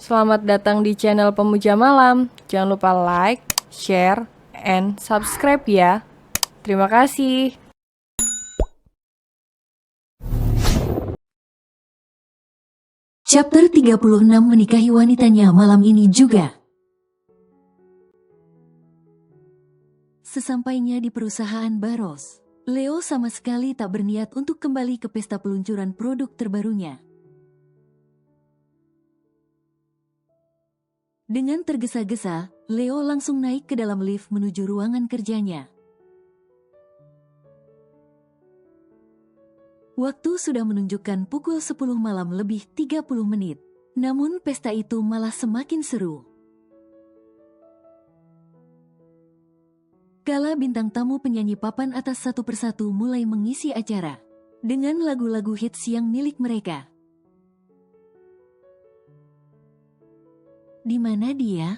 Selamat datang di channel Pemuja Malam. Jangan lupa like, share, and subscribe ya. Terima kasih. Chapter 36 menikahi wanitanya malam ini juga. Sesampainya di perusahaan Baros, Leo sama sekali tak berniat untuk kembali ke pesta peluncuran produk terbarunya. Dengan tergesa-gesa, Leo langsung naik ke dalam lift menuju ruangan kerjanya. Waktu sudah menunjukkan pukul 10 malam lebih 30 menit. Namun pesta itu malah semakin seru. Kala bintang tamu penyanyi papan atas satu persatu mulai mengisi acara dengan lagu-lagu hits yang milik mereka. "Di mana dia?"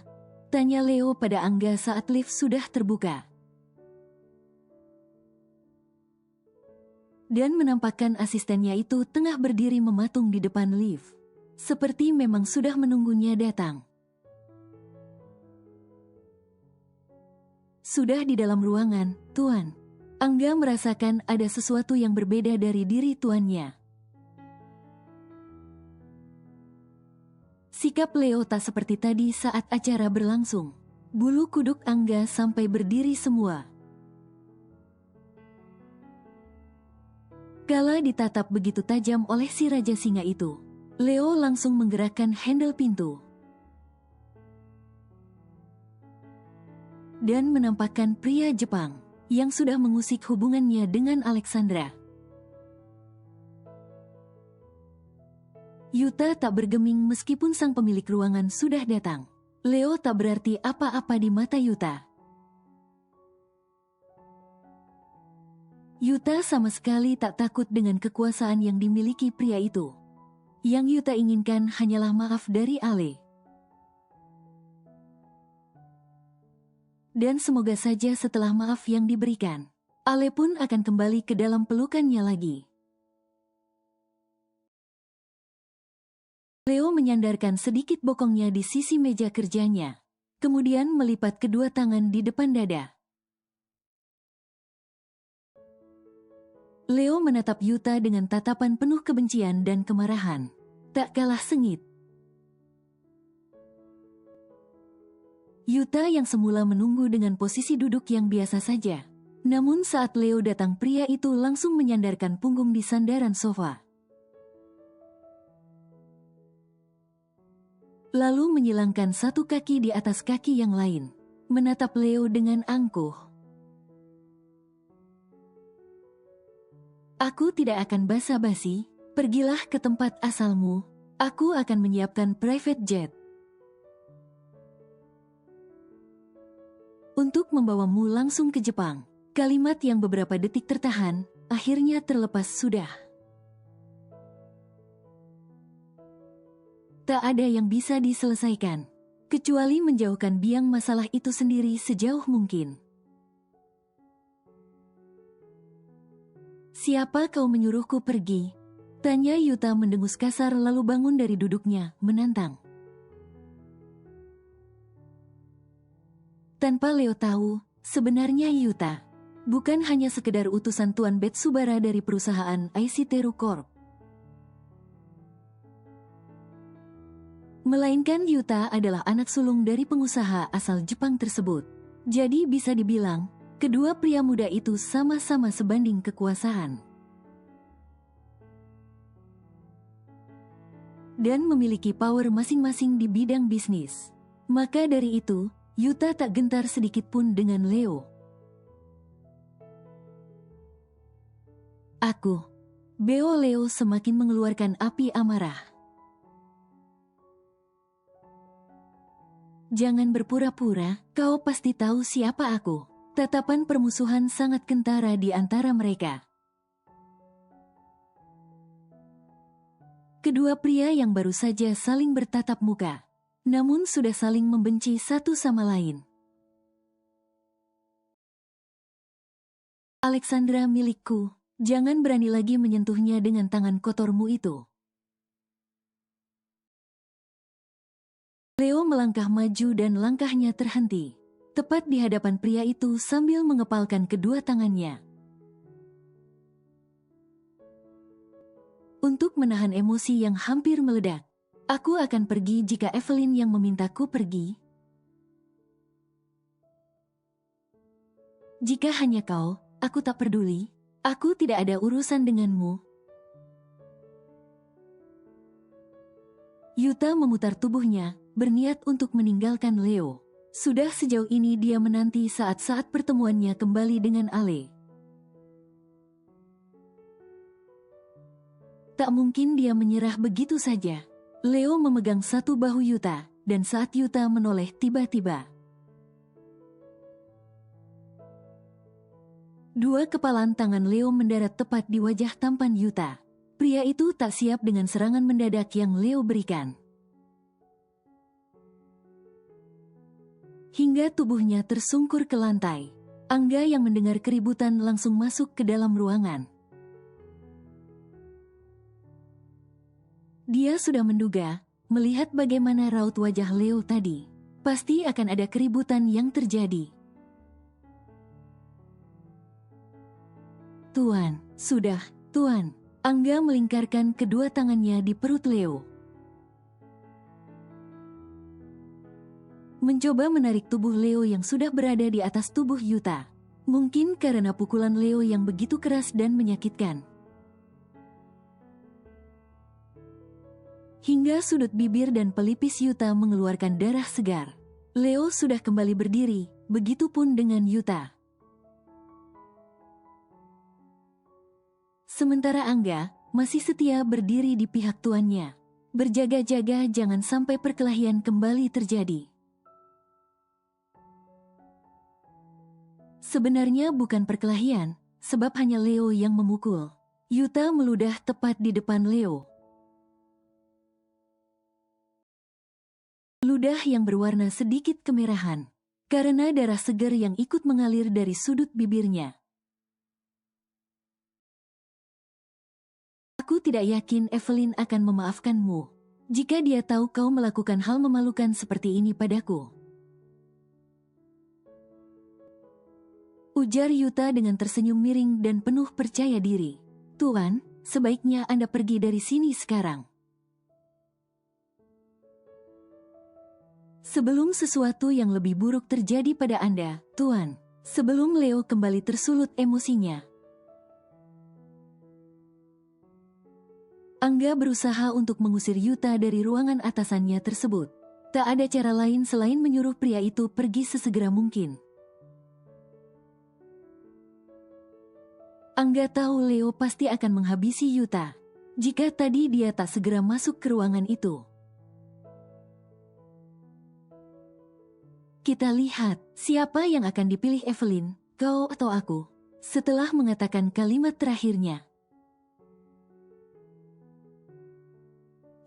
tanya Leo pada Angga saat lift sudah terbuka. Dan menampakkan asistennya itu tengah berdiri mematung di depan lift. Seperti memang sudah menunggunya datang. Sudah di dalam ruangan, Tuan. Angga merasakan ada sesuatu yang berbeda dari diri tuannya. Sikap Leo tak seperti tadi saat acara berlangsung. Bulu kuduk Angga sampai berdiri semua. Kala ditatap begitu tajam oleh si Raja Singa itu, Leo langsung menggerakkan handle pintu. Dan menampakkan pria Jepang yang sudah mengusik hubungannya dengan Alexandra. Yuta tak bergeming meskipun sang pemilik ruangan sudah datang. Leo tak berarti apa-apa di mata Yuta. Yuta sama sekali tak takut dengan kekuasaan yang dimiliki pria itu. Yang Yuta inginkan hanyalah maaf dari Ale. Dan semoga saja setelah maaf yang diberikan, Ale pun akan kembali ke dalam pelukannya lagi. Leo menyandarkan sedikit bokongnya di sisi meja kerjanya, kemudian melipat kedua tangan di depan dada. Leo menatap Yuta dengan tatapan penuh kebencian dan kemarahan, tak kalah sengit. Yuta yang semula menunggu dengan posisi duduk yang biasa saja. Namun saat Leo datang, pria itu langsung menyandarkan punggung di sandaran sofa. Lalu menyilangkan satu kaki di atas kaki yang lain, menatap Leo dengan angkuh. "Aku tidak akan basa-basi, pergilah ke tempat asalmu, aku akan menyiapkan private jet untuk membawamu langsung ke Jepang." Kalimat yang beberapa detik tertahan, akhirnya terlepas sudah. Tak ada yang bisa diselesaikan, kecuali menjauhkan biang masalah itu sendiri sejauh mungkin. "Siapa kau menyuruhku pergi?" tanya Yuta mendengus kasar lalu bangun dari duduknya, menantang. Tanpa Leo tahu, sebenarnya Yuta bukan hanya sekedar utusan Tuan Betsubara dari perusahaan IC Teru Corp. Melainkan Yuta adalah anak sulung dari pengusaha asal Jepang tersebut. Jadi bisa dibilang, kedua pria muda itu sama-sama sebanding kekuasaan. Dan memiliki power masing-masing di bidang bisnis. Maka dari itu, Yuta tak gentar sedikit pun dengan Leo. "Aku." Beo Leo semakin mengeluarkan api amarah. "Jangan berpura-pura, kau pasti tahu siapa aku." Tatapan permusuhan sangat kentara di antara mereka. Kedua pria yang baru saja saling bertatap muka, namun sudah saling membenci satu sama lain. "Alexandra milikku, jangan berani lagi menyentuhnya dengan tangan kotormu itu." Leo melangkah maju dan langkahnya terhenti. Tepat di hadapan pria itu sambil mengepalkan kedua tangannya. Untuk menahan emosi yang hampir meledak. Aku akan pergi jika Evelyn yang memintaku pergi. Jika hanya kau, aku tak peduli. Aku tidak ada urusan denganmu. Yuta memutar tubuhnya, berniat untuk meninggalkan Leo. Sudah sejauh ini dia menanti saat-saat pertemuannya kembali dengan Ale. Tak mungkin dia menyerah begitu saja. Leo memegang satu bahu Yuta, dan saat Yuta menoleh tiba-tiba. Dua kepalan tangan Leo mendarat tepat di wajah tampan Yuta. Pria itu tak siap dengan serangan mendadak yang Leo berikan. Hingga tubuhnya tersungkur ke lantai. Angga yang mendengar keributan langsung masuk ke dalam ruangan. Dia sudah menduga, melihat bagaimana raut wajah Leo tadi. Pasti akan ada keributan yang terjadi. Tuan, sudah, Tuan. Angga melingkarkan kedua tangannya di perut Leo. Mencoba menarik tubuh Leo yang sudah berada di atas tubuh Yuta. Mungkin karena pukulan Leo yang begitu keras dan menyakitkan. Hingga sudut bibir dan pelipis Yuta mengeluarkan darah segar. Leo sudah kembali berdiri, begitupun dengan Yuta. Sementara Angga masih setia berdiri di pihak tuannya. Berjaga-jaga jangan sampai perkelahian kembali terjadi. Sebenarnya bukan perkelahian, sebab hanya Leo yang memukul. Yuta meludah tepat di depan Leo. Ludah yang berwarna sedikit kemerahan, karena darah segar yang ikut mengalir dari sudut bibirnya. Aku tidak yakin Evelyn akan memaafkanmu, jika dia tahu kau melakukan hal memalukan seperti ini padaku. Ujar Yuta dengan tersenyum miring dan penuh percaya diri. Tuan, sebaiknya Anda pergi dari sini sekarang. Sebelum sesuatu yang lebih buruk terjadi pada Anda, Tuan. Sebelum Leo kembali tersulut emosinya. Angga berusaha untuk mengusir Yuta dari ruangan atasannya tersebut. Tak ada cara lain selain menyuruh pria itu pergi sesegera mungkin. Angga tahu Leo pasti akan menghabisi Yuta, jika tadi dia tak segera masuk ke ruangan itu. Kita lihat, siapa yang akan dipilih Evelyn, kau atau aku? Setelah mengatakan kalimat terakhirnya,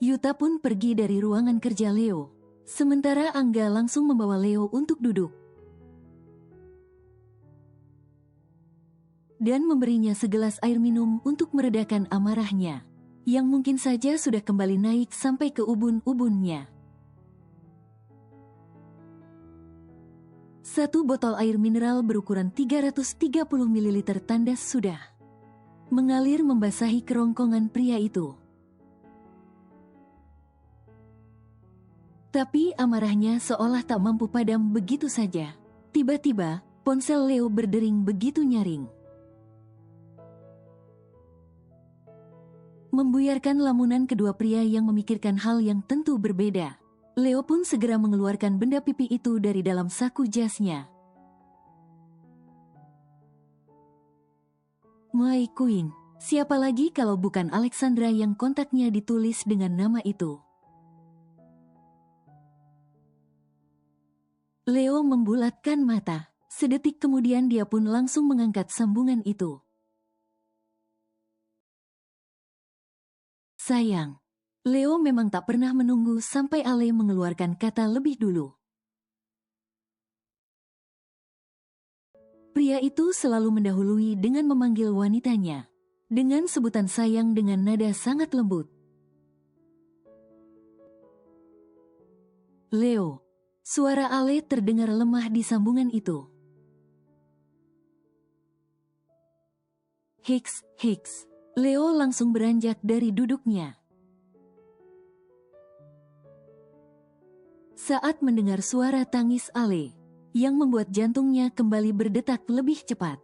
Yuta pun pergi dari ruangan kerja Leo. Sementara Angga langsung membawa Leo untuk duduk. Dan memberinya segelas air minum untuk meredakan amarahnya, yang mungkin saja sudah kembali naik sampai ke ubun-ubunnya. Satu botol air mineral berukuran 330 ml tandas sudah mengalir membasahi kerongkongan pria itu. Tapi amarahnya seolah tak mampu padam begitu saja. Tiba-tiba, ponsel Leo berdering begitu nyaring. Membuyarkan lamunan kedua pria yang memikirkan hal yang tentu berbeda. Leo pun segera mengeluarkan benda pipi itu dari dalam saku jasnya. My Queen, siapa lagi kalau bukan Alexandra yang kontaknya ditulis dengan nama itu? Leo membulatkan mata. Sedetik kemudian dia pun langsung mengangkat sambungan itu. Sayang. Leo memang tak pernah menunggu sampai Ale mengeluarkan kata lebih dulu. Pria itu selalu mendahului dengan memanggil wanitanya, dengan sebutan sayang dengan nada sangat lembut. Leo. Suara Ale terdengar lemah di sambungan itu. Hicks. Leo langsung beranjak dari duduknya. Saat mendengar suara tangis Ale, yang membuat jantungnya kembali berdetak lebih cepat.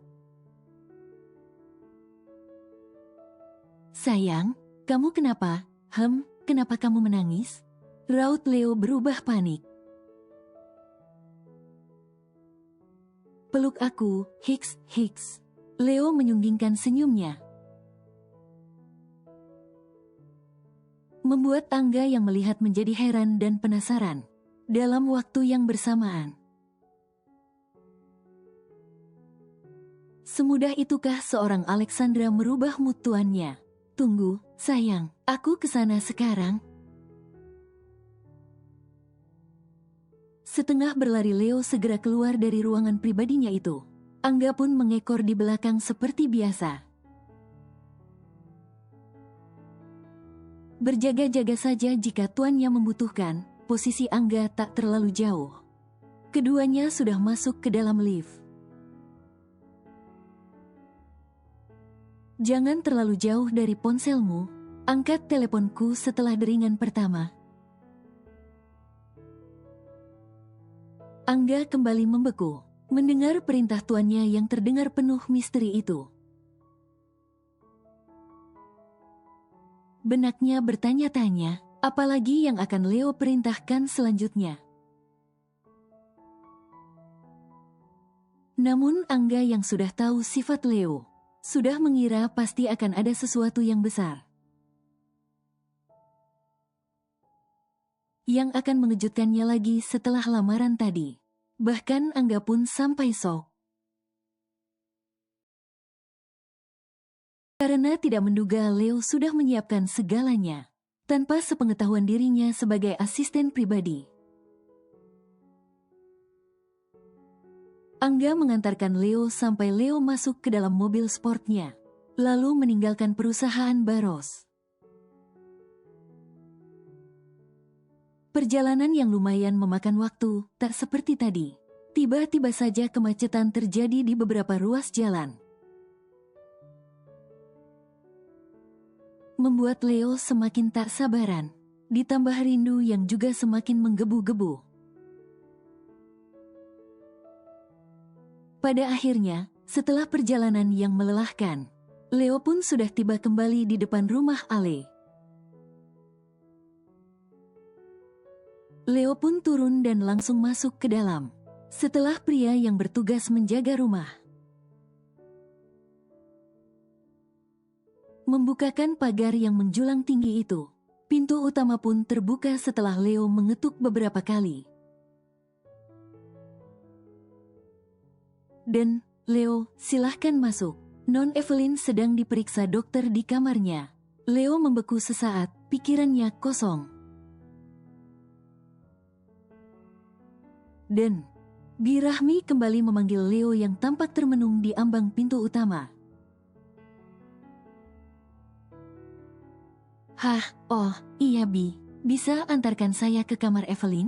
Sayang, kamu kenapa? Kenapa kamu menangis? Raut Leo berubah panik. Peluk aku, Hicks. Leo menyunggingkan senyumnya. Membuat Angga yang melihat menjadi heran dan penasaran. Dalam waktu yang bersamaan. Semudah itukah seorang Alexandra merubah mood tuannya? Tunggu, sayang, aku kesana sekarang. Setengah berlari Leo segera keluar dari ruangan pribadinya itu. Angga pun mengekor di belakang seperti biasa. Berjaga-jaga saja jika tuannya membutuhkan, posisi Angga tak terlalu jauh. Keduanya sudah masuk ke dalam lift. Jangan terlalu jauh dari ponselmu, angkat teleponku setelah deringan pertama. Angga kembali membeku, mendengar perintah tuannya yang terdengar penuh misteri itu. Benaknya bertanya-tanya, apalagi yang akan Leo perintahkan selanjutnya. Namun Angga yang sudah tahu sifat Leo, sudah mengira pasti akan ada sesuatu yang besar. Yang akan mengejutkannya lagi setelah lamaran tadi. Bahkan Angga pun sampai shock. Karena tidak menduga Leo sudah menyiapkan segalanya, tanpa sepengetahuan dirinya sebagai asisten pribadi. Angga mengantarkan Leo sampai Leo masuk ke dalam mobil sportnya, lalu meninggalkan perusahaan Baros. Perjalanan yang lumayan memakan waktu, tak seperti tadi. Tiba-tiba saja kemacetan terjadi di beberapa ruas jalan. Membuat Leo semakin tak sabaran, ditambah rindu yang juga semakin menggebu-gebu. Pada akhirnya, setelah perjalanan yang melelahkan, Leo pun sudah tiba kembali di depan rumah Ale. Leo pun turun dan langsung masuk ke dalam. Setelah pria yang bertugas menjaga rumah membukakan pagar yang menjulang tinggi itu, pintu utama pun terbuka setelah Leo mengetuk beberapa kali. Dan, Leo, silahkan masuk. Non Evelyn sedang diperiksa dokter di kamarnya. Leo membeku sesaat, pikirannya kosong. Dan Bi Rahmi kembali memanggil Leo yang tampak termenung di ambang pintu utama. Oh, iya Bi, bisa antarkan saya ke kamar Evelyn?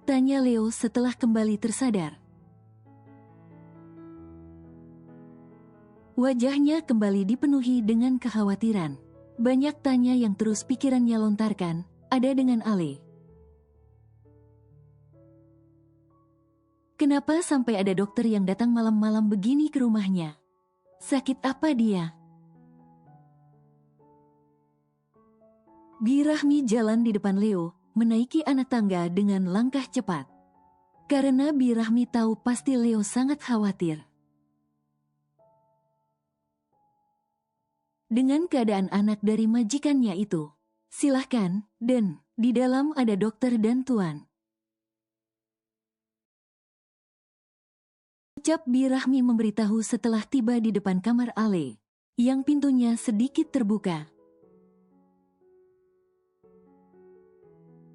Tanya Leo setelah kembali tersadar. Wajahnya kembali dipenuhi dengan kekhawatiran. Banyak tanya yang terus pikirannya lontarkan, ada dengan Ale. Kenapa sampai ada dokter yang datang malam-malam begini ke rumahnya? Sakit apa dia? Bi Rahmi jalan di depan Leo, menaiki anak tangga dengan langkah cepat. Karena Bi Rahmi tahu pasti Leo sangat khawatir. Dengan keadaan anak dari majikannya itu, silahkan, dan di dalam ada dokter dan tuan. Ucap Bi Rahmi memberitahu setelah tiba di depan kamar Ale, yang pintunya sedikit terbuka.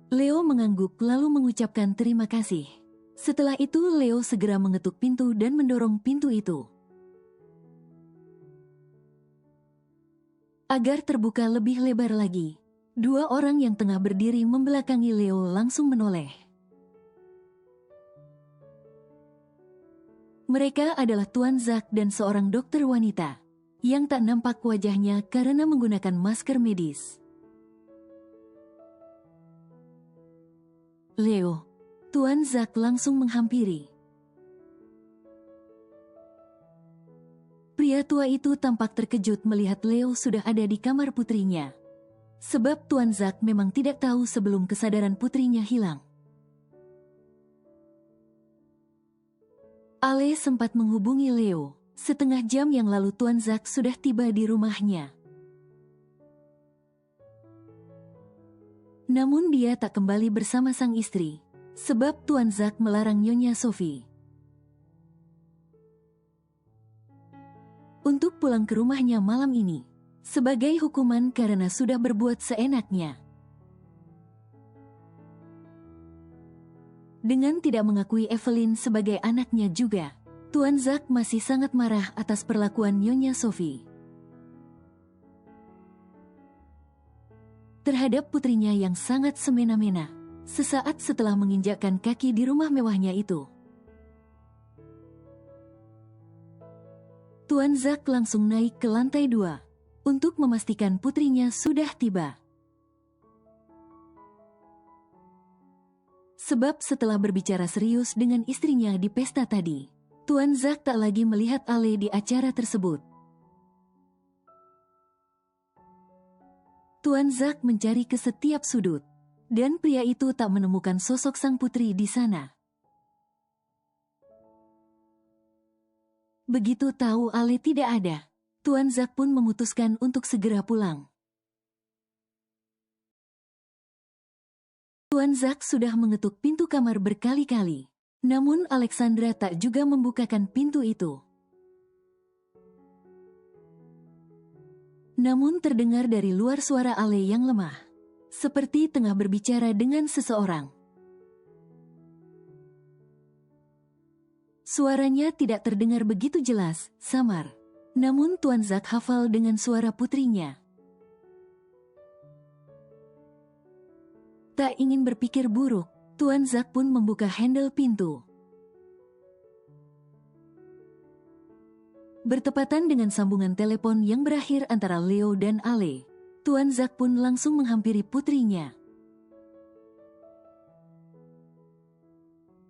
Leo mengangguk lalu mengucapkan terima kasih. Setelah itu Leo segera mengetuk pintu dan mendorong pintu itu agar terbuka lebih lebar lagi. Dua orang yang tengah berdiri membelakangi Leo langsung menoleh. Mereka adalah Tuan Zack dan seorang dokter wanita yang tak nampak wajahnya karena menggunakan masker medis. Leo, Tuan Zack langsung menghampiri. Pria tua itu tampak terkejut melihat Leo sudah ada di kamar putrinya. Sebab Tuan Zack memang tidak tahu sebelum kesadaran putrinya hilang. Ale sempat menghubungi Leo. Setengah jam yang lalu Tuan Zack sudah tiba di rumahnya. Namun dia tak kembali bersama sang istri, sebab Tuan Zack melarang Nyonya Sophie untuk pulang ke rumahnya malam ini, sebagai hukuman karena sudah berbuat seenaknya. Dengan tidak mengakui Evelyn sebagai anaknya juga, Tuan Zack masih sangat marah atas perlakuan Nyonya Sophie terhadap putrinya yang sangat semena-mena sesaat setelah menginjakkan kaki di rumah mewahnya itu. Tuan Zack langsung naik ke lantai 2 untuk memastikan putrinya sudah tiba. Sebab setelah berbicara serius dengan istrinya di pesta tadi, Tuan Zack tak lagi melihat Ale di acara tersebut. Tuan Zack mencari ke setiap sudut, dan pria itu tak menemukan sosok sang putri di sana. Begitu tahu Ale tidak ada, Tuan Zack pun memutuskan untuk segera pulang. Tuan Zack sudah mengetuk pintu kamar berkali-kali, namun Alexandra tak juga membukakan pintu itu. Namun terdengar dari luar suara Ale yang lemah, seperti tengah berbicara dengan seseorang. Suaranya tidak terdengar begitu jelas, samar. Namun Tuan Zack hafal dengan suara putrinya. Tak ingin berpikir buruk, Tuan Zack pun membuka handle pintu. Bertepatan dengan sambungan telepon yang berakhir antara Leo dan Ale, Tuan Zack pun langsung menghampiri putrinya.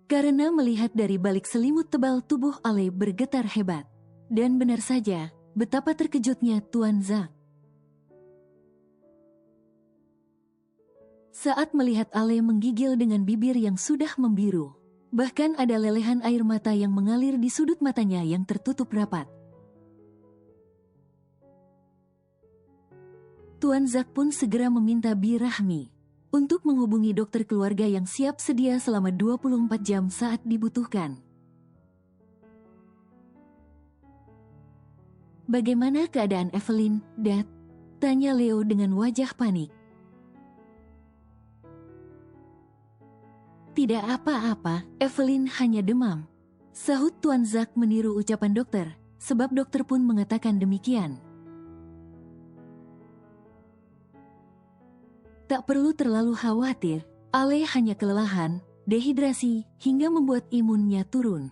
Karena melihat dari balik selimut tebal tubuh Ale bergetar hebat. Dan benar saja, betapa terkejutnya Tuan Zack saat melihat Ale menggigil dengan bibir yang sudah membiru. Bahkan ada lelehan air mata yang mengalir di sudut matanya yang tertutup rapat. Tuan Zack pun segera meminta Bi Rahmi untuk menghubungi dokter keluarga yang siap sedia selama 24 jam saat dibutuhkan. "Bagaimana keadaan Evelyn, Dad?" tanya Leo dengan wajah panik. "Tidak apa-apa, Evelyn hanya demam," sahut Tuan Zack meniru ucapan dokter, sebab dokter pun mengatakan demikian. Tak perlu terlalu khawatir, Ale hanya kelelahan, dehidrasi, hingga membuat imunnya turun.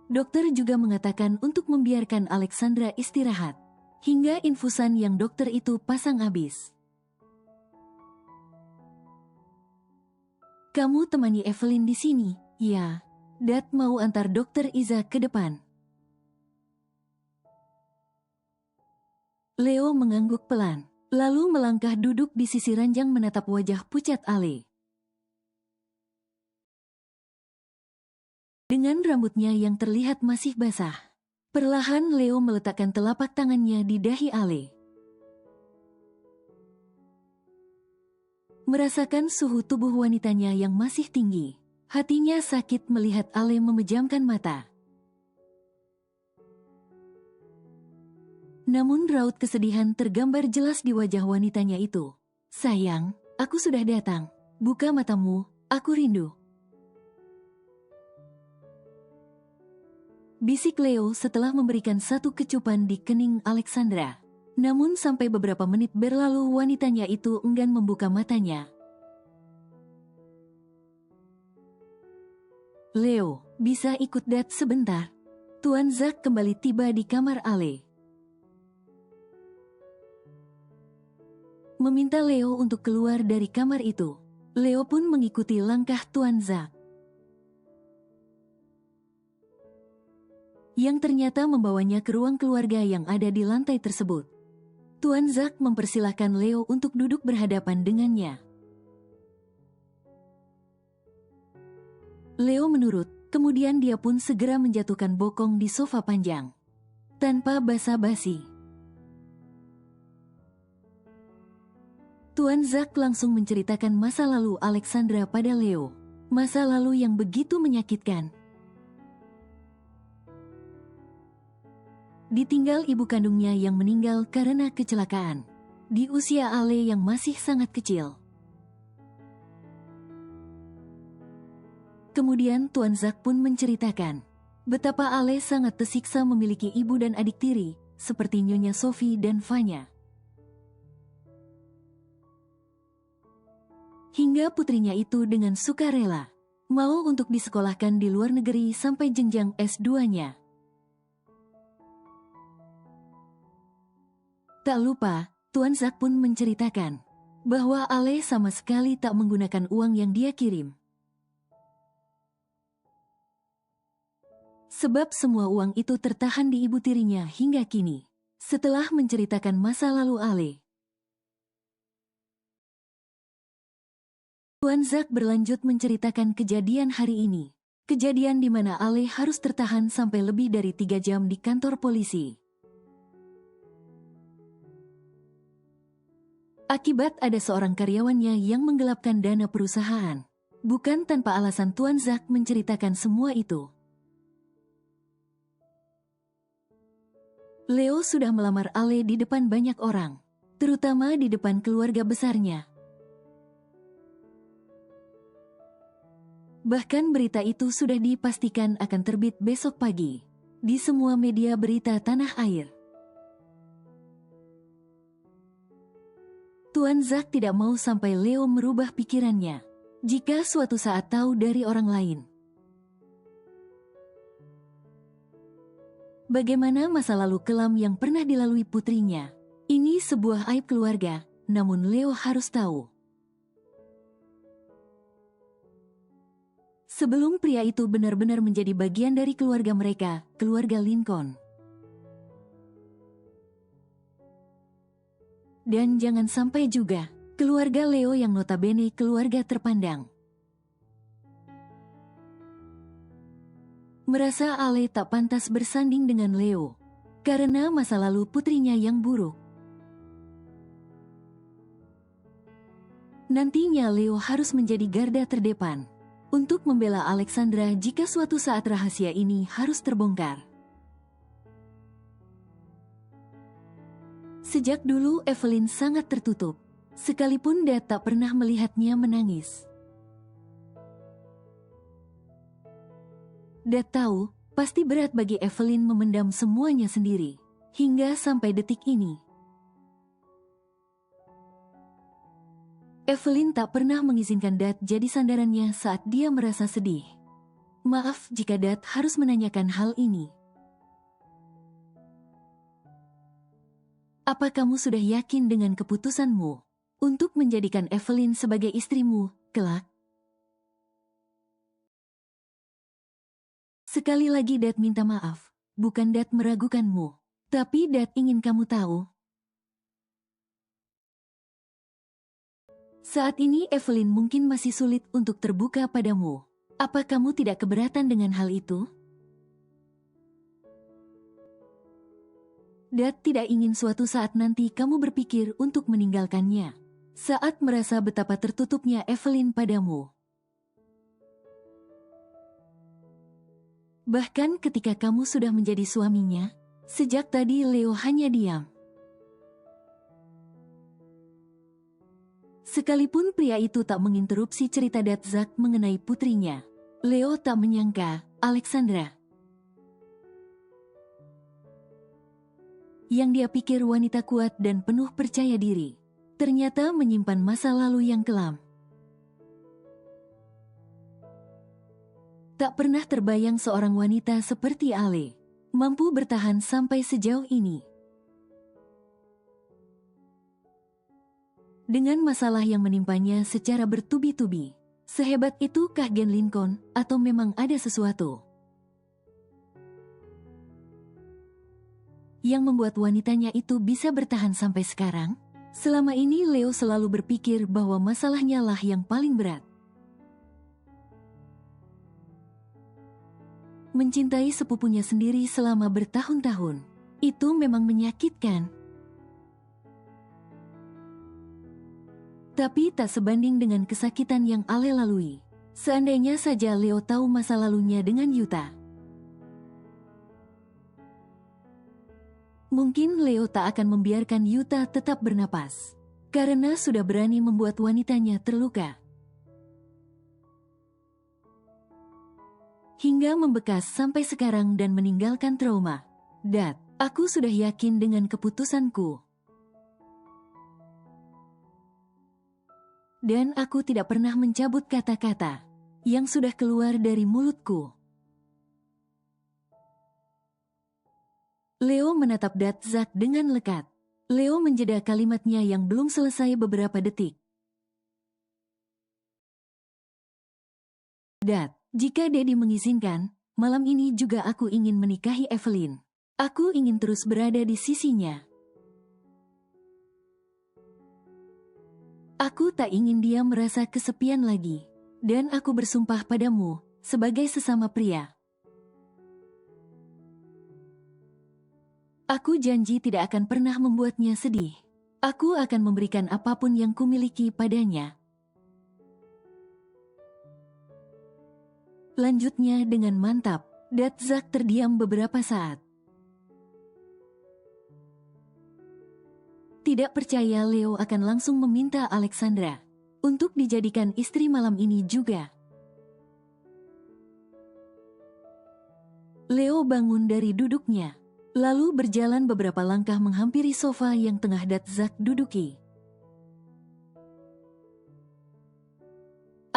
Dokter juga mengatakan untuk membiarkan Alexandra istirahat, hingga infusan yang dokter itu pasang habis. "Kamu temani Evelyn di sini, ya? Dad mau antar Dokter Iza ke depan." Leo mengangguk pelan, lalu melangkah duduk di sisi ranjang menatap wajah pucat Ale. Dengan rambutnya yang terlihat masih basah, perlahan Leo meletakkan telapak tangannya di dahi Ale. Merasakan suhu tubuh wanitanya yang masih tinggi, hatinya sakit melihat Ale memejamkan mata. Namun raut kesedihan tergambar jelas di wajah wanitanya itu. "Sayang, aku sudah datang. Buka matamu, aku rindu." Bisik Leo setelah memberikan satu kecupan di kening Alexandra. Namun sampai beberapa menit berlalu wanitanya itu enggan membuka matanya. Leo, bisa ikut Dat sebentar? Tuan Zack kembali tiba di kamar Ale. Meminta Leo untuk keluar dari kamar itu. Leo pun mengikuti langkah Tuan Zack, yang ternyata membawanya ke ruang keluarga yang ada di lantai tersebut. Tuan Zack mempersilahkan Leo untuk duduk berhadapan dengannya. Leo menurut, kemudian dia pun segera menjatuhkan bokong di sofa panjang. Tanpa basa-basi, Tuan Zack langsung menceritakan masa lalu Alexandra pada Leo. Masa lalu yang begitu menyakitkan. Ditinggal ibu kandungnya yang meninggal karena kecelakaan. Di usia Ale yang masih sangat kecil. Kemudian Tuan Zack pun menceritakan betapa Ale sangat tersiksa memiliki ibu dan adik tiri, seperti Nyonya Sophie dan Vanya. Hingga putrinya itu dengan sukarela mau untuk disekolahkan di luar negeri sampai jenjang S2-nya. Tak lupa, Tuan Zack pun menceritakan bahwa Ale sama sekali tak menggunakan uang yang dia kirim. Sebab semua uang itu tertahan di ibu tirinya hingga kini. Setelah menceritakan masa lalu Ale, Tuan Zack berlanjut menceritakan kejadian hari ini. Kejadian di mana Ale harus tertahan sampai lebih dari 3 jam di kantor polisi. Akibat ada seorang karyawannya yang menggelapkan dana perusahaan. Bukan tanpa alasan Tuan Zack menceritakan semua itu. Leo sudah melamar Ale di depan banyak orang, terutama di depan keluarga besarnya. Bahkan berita itu sudah dipastikan akan terbit besok pagi di semua media berita tanah air. Tuan Zack tidak mau sampai Leo merubah pikirannya jika suatu saat tahu dari orang lain. Bagaimana masa lalu kelam yang pernah dilalui putrinya. Ini sebuah aib keluarga, namun Leo harus tahu. Sebelum pria itu benar-benar menjadi bagian dari keluarga mereka, keluarga Lincoln. Dan jangan sampai juga, keluarga Leo yang notabene keluarga terpandang, merasa Ale tak pantas bersanding dengan Leo, karena masa lalu putrinya yang buruk. Nantinya Leo harus menjadi garda terdepan untuk membela Alexandra jika suatu saat rahasia ini harus terbongkar. Sejak dulu Evelyn sangat tertutup, sekalipun Dad tak pernah melihatnya menangis. Dad tahu, pasti berat bagi Evelyn memendam semuanya sendiri, hingga sampai detik ini. Evelyn tak pernah mengizinkan Dad jadi sandarannya saat dia merasa sedih. Maaf jika Dad harus menanyakan hal ini. Apa kamu sudah yakin dengan keputusanmu untuk menjadikan Evelyn sebagai istrimu kelak? Sekali lagi Dad minta maaf, bukan Dad meragukanmu, tapi Dad ingin kamu tahu. Saat ini Evelyn mungkin masih sulit untuk terbuka padamu. Apa kamu tidak keberatan dengan hal itu? Dad tidak ingin suatu saat nanti kamu berpikir untuk meninggalkannya, saat merasa betapa tertutupnya Evelyn padamu. Bahkan ketika kamu sudah menjadi suaminya, sejak tadi Leo hanya diam. Sekalipun pria itu tak menginterupsi cerita Dad Zack mengenai putrinya, Leo tak menyangka Alexandra, yang dia pikir wanita kuat dan penuh percaya diri, ternyata menyimpan masa lalu yang kelam. Tak pernah terbayang seorang wanita seperti Ale mampu bertahan sampai sejauh ini. Dengan masalah yang menimpanya secara bertubi-tubi, sehebat itukah Gen Lincoln atau memang ada sesuatu yang membuat wanitanya itu bisa bertahan sampai sekarang? Selama ini Leo selalu berpikir bahwa masalahnya lah yang paling berat. Mencintai sepupunya sendiri selama bertahun-tahun, itu memang menyakitkan. Tapi tak sebanding dengan kesakitan yang Ale lalui. Seandainya saja Leo tahu masa lalunya dengan Yuta, mungkin Leo tak akan membiarkan Yuta tetap bernapas, karena sudah berani membuat wanitanya terluka hingga membekas sampai sekarang dan meninggalkan trauma. Dad, aku sudah yakin dengan keputusanku. Dan aku tidak pernah mencabut kata-kata yang sudah keluar dari mulutku. Leo menatap Dad Zack dengan lekat. Leo menjeda kalimatnya yang belum selesai beberapa detik. Dad, jika Daddy mengizinkan, malam ini juga aku ingin menikahi Evelyn. Aku ingin terus berada di sisinya. Aku tak ingin dia merasa kesepian lagi. Dan aku bersumpah padamu, sebagai sesama pria, aku janji tidak akan pernah membuatnya sedih. Aku akan memberikan apapun yang kumiliki padanya. Lanjutnya dengan mantap, Dad Zack terdiam beberapa saat. Tidak percaya Leo akan langsung meminta Alexandra untuk dijadikan istri malam ini juga. Leo bangun dari duduknya, lalu berjalan beberapa langkah menghampiri sofa yang tengah Dad Zack duduki.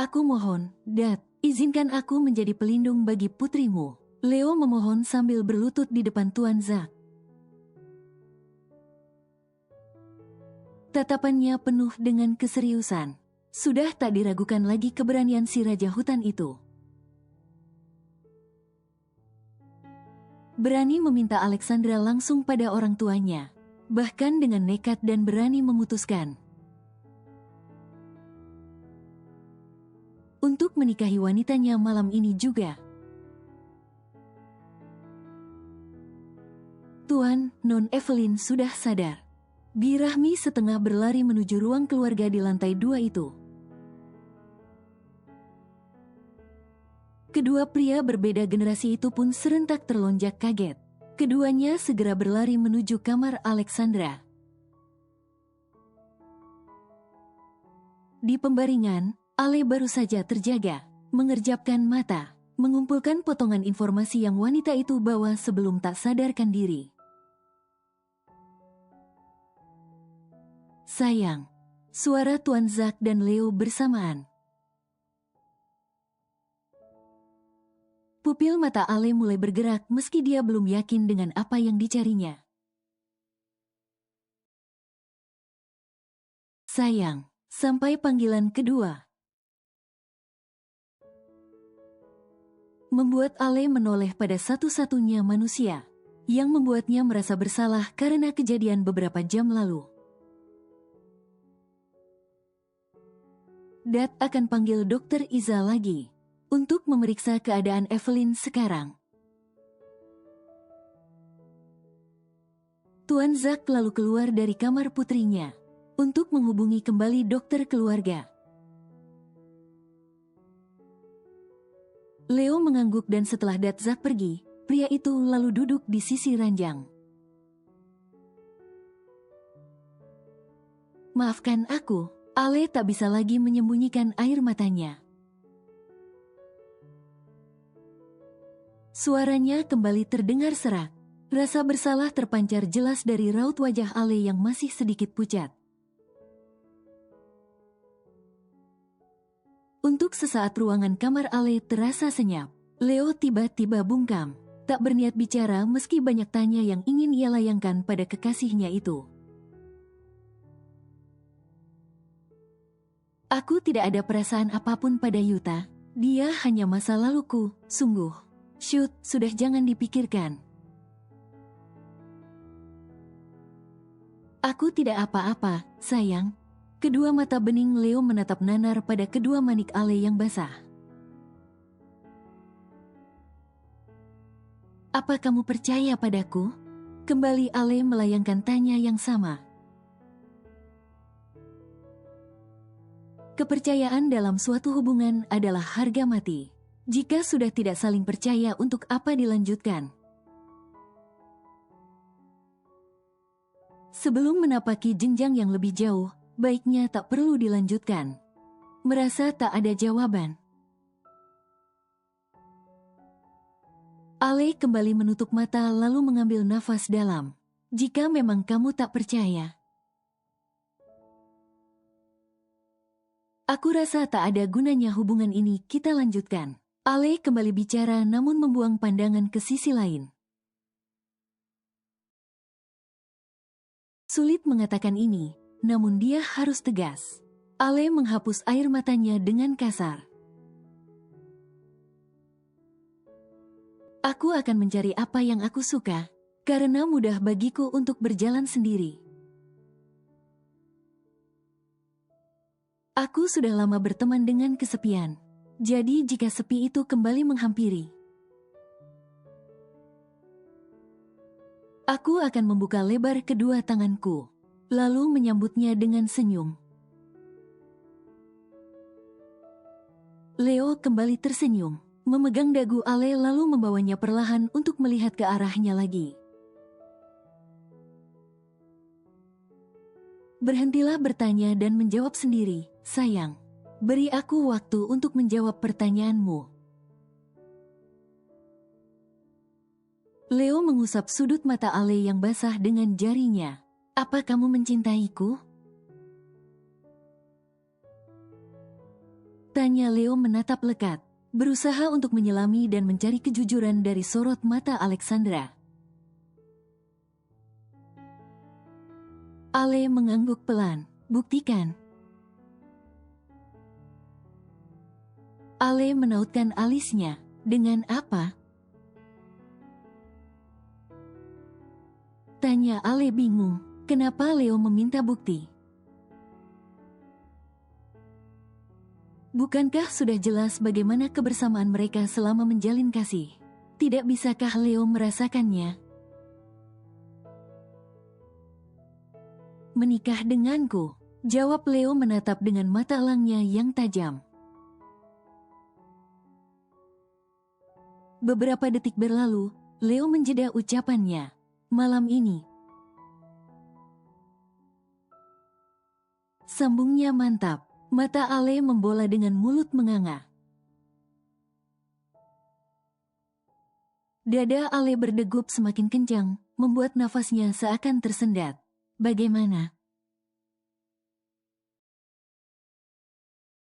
Aku mohon, Dad, izinkan aku menjadi pelindung bagi putrimu. Leo memohon sambil berlutut di depan Tuan Zack. Tatapannya penuh dengan keseriusan. Sudah tak diragukan lagi keberanian si Raja Hutan itu. Berani meminta Alexandra langsung pada orang tuanya. Bahkan dengan nekat dan berani memutuskan untuk menikahi wanitanya malam ini juga. Tuan, Non Evelyn sudah sadar. Bi Rahmi setengah berlari menuju ruang keluarga di lantai 2 itu. Kedua pria berbeda generasi itu pun serentak terlonjak kaget. Keduanya segera berlari menuju kamar Alexandra. Di pembaringan, Ale baru saja terjaga, mengerjapkan mata, mengumpulkan potongan informasi yang wanita itu bawa sebelum tak sadarkan diri. Sayang, suara Tuan Zack dan Leo bersamaan. Pupil mata Ale mulai bergerak meski dia belum yakin dengan apa yang dicarinya. Sayang, sampai panggilan kedua membuat Ale menoleh pada satu-satunya manusia yang membuatnya merasa bersalah karena kejadian beberapa jam lalu. Dad akan panggil Dokter Iza lagi untuk memeriksa keadaan Evelyn sekarang. Tuan Zack lalu keluar dari kamar putrinya untuk menghubungi kembali dokter keluarga. Leo mengangguk dan setelah Dad Zack pergi, pria itu lalu duduk di sisi ranjang. Maafkan aku, Ale tak bisa lagi menyembunyikan air matanya. Suaranya kembali terdengar serak. Rasa bersalah terpancar jelas dari raut wajah Ale yang masih sedikit pucat. Untuk sesaat ruangan kamar Ale terasa senyap. Leo tiba-tiba bungkam, tak berniat bicara meski banyak tanya yang ingin ia layangkan pada kekasihnya itu. Aku tidak ada perasaan apapun pada Yuta. Dia hanya masa laluku, sungguh. Shoot, sudah jangan dipikirkan. Aku tidak apa-apa, sayang. Kedua mata bening Leo menatap nanar pada kedua manik Ale yang basah. Apa kamu percaya padaku? Kembali Ale melayangkan tanya yang sama. Kepercayaan dalam suatu hubungan adalah harga mati. Jika sudah tidak saling percaya, untuk apa dilanjutkan? Sebelum menapaki jenjang yang lebih jauh, baiknya tak perlu dilanjutkan. Merasa tak ada jawaban, Ale kembali menutup mata lalu mengambil nafas dalam. Jika memang kamu tak percaya, aku rasa tak ada gunanya hubungan ini kita lanjutkan. Ale kembali bicara namun membuang pandangan ke sisi lain. Sulit mengatakan ini, namun dia harus tegas. Ale menghapus air matanya dengan kasar. Aku akan mencari apa yang aku suka, karena mudah bagiku untuk berjalan sendiri. Aku sudah lama berteman dengan kesepian, jadi jika sepi itu kembali menghampiri, aku akan membuka lebar kedua tanganku, lalu menyambutnya dengan senyum. Leo kembali tersenyum, memegang dagu Ale lalu membawanya perlahan untuk melihat ke arahnya lagi. Berhentilah bertanya dan menjawab sendiri, sayang. Beri aku waktu untuk menjawab pertanyaanmu. Leo mengusap sudut mata Ale yang basah dengan jarinya. Apa kamu mencintaiku? Tanya Leo menatap lekat, berusaha untuk menyelami dan mencari kejujuran dari sorot mata Alexandra. Ale mengangguk pelan, buktikan. Ale menautkan alisnya, dengan apa? Tanya Ale bingung, kenapa Leo meminta bukti? Bukankah sudah jelas bagaimana kebersamaan mereka selama menjalin kasih? Tidak bisakah Leo merasakannya? Menikah denganku, jawab Leo menatap dengan mata elangnya yang tajam. Beberapa detik berlalu, Leo menjeda ucapannya. Malam ini. Sambungnya mantap. Mata Ale membola dengan mulut menganga. Dada Ale berdegup semakin kencang, membuat nafasnya seakan tersendat. Bagaimana?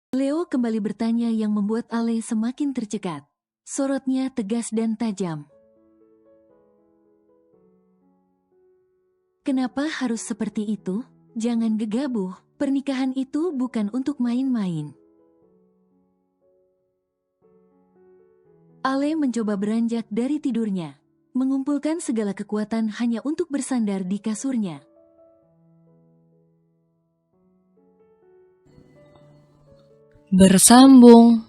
Leo kembali bertanya yang membuat Ale semakin tercekat. Sorotnya tegas dan tajam. Kenapa harus seperti itu? Jangan gegabah, pernikahan itu bukan untuk main-main. Ale mencoba beranjak dari tidurnya, mengumpulkan segala kekuatan hanya untuk bersandar di kasurnya. Bersambung.